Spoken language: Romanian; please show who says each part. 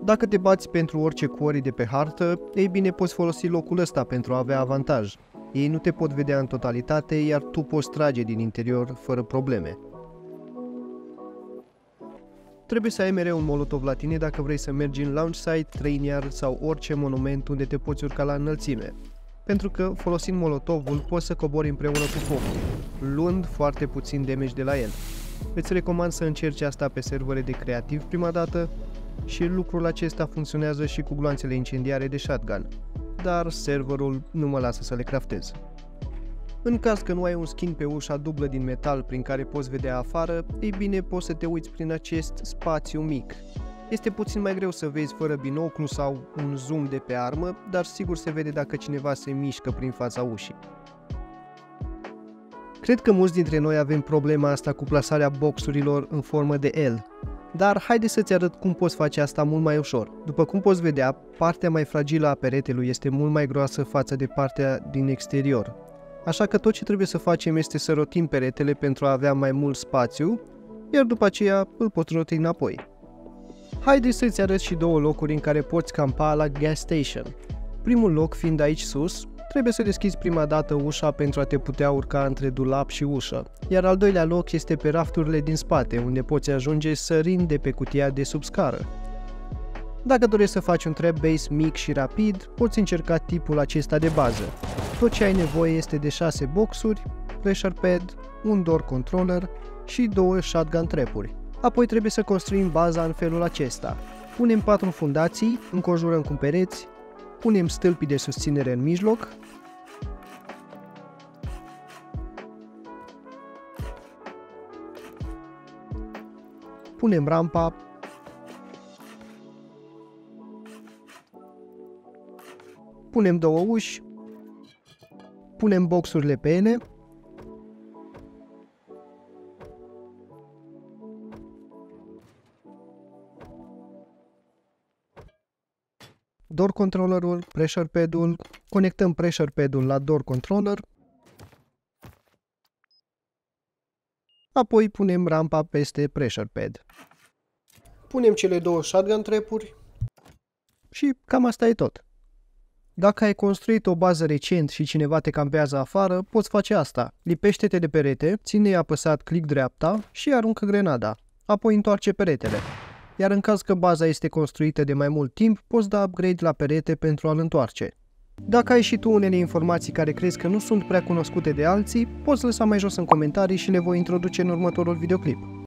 Speaker 1: Dacă te bați pentru orice cuori de pe hartă, ei bine poți folosi locul ăsta pentru a avea avantaj. Ei nu te pot vedea în totalitate, iar tu poți trage din interior fără probleme. Trebuie să ai mereu un molotov la tine dacă vrei să mergi în launch site, train yard sau orice monument unde te poți urca la înălțime. Pentru că, folosind molotovul, poți să cobori împreună cu focul, luând foarte puțin damage de la el. Îți recomand să încerci asta pe servere de creativ prima dată și lucrul acesta funcționează și cu gloanțele incendiare de shotgun, dar serverul nu mă lasă să le craftez. În caz că nu ai un skin pe ușa dublă din metal prin care poți vedea afară, ei bine poți să te uiți prin acest spațiu mic. Este puțin mai greu să vezi fără binoclu sau un zoom de pe armă, dar sigur se vede dacă cineva se mișcă prin fața ușii. Cred că mulți dintre noi avem problema asta cu plasarea boxurilor în formă de L, dar haide să-ți arăt cum poți face asta mult mai ușor. După cum poți vedea, partea mai fragilă a peretelui este mult mai groasă față de partea din exterior. Așa că tot ce trebuie să facem este să rotim peretele pentru a avea mai mult spațiu, iar după aceea îl poți roti înapoi. Haide să-ți arăt și două locuri în care poți campa la gas station. Primul loc fiind aici sus, trebuie să deschizi prima dată ușa pentru a te putea urca între dulap și ușă, iar al doilea loc este pe rafturile din spate, unde poți ajunge sărind de pe cutia de sub scară. Dacă dorești să faci un trap base mic și rapid, poți încerca tipul acesta de bază. Tot ce ai nevoie este de 6 boxuri, pressure pad, un door controller și 2 shotgun trapuri. Apoi trebuie să construim baza în felul acesta. Punem 4 fundații, înconjurăm cu pereți, punem stâlpii de susținere în mijloc, punem rampa, punem 2 uși, punem boxurile pe ele, door controllerul, pressure pad-ul, conectăm pressure pad-ul la door controller, apoi punem rampa peste pressure pad. Punem cele 2 shotgun trapuri și cam asta e tot. Dacă ai construit o bază recent și cineva te campează afară, poți face asta. Lipește-te de perete, ține apăsat click dreapta și aruncă grenada, apoi întoarce peretele. Iar în caz că baza este construită de mai mult timp, poți da upgrade la perete pentru a-l întoarce. Dacă ai și tu unele informații care crezi că nu sunt prea cunoscute de alții, poți lăsa mai jos în comentarii și le voi introduce în următorul videoclip.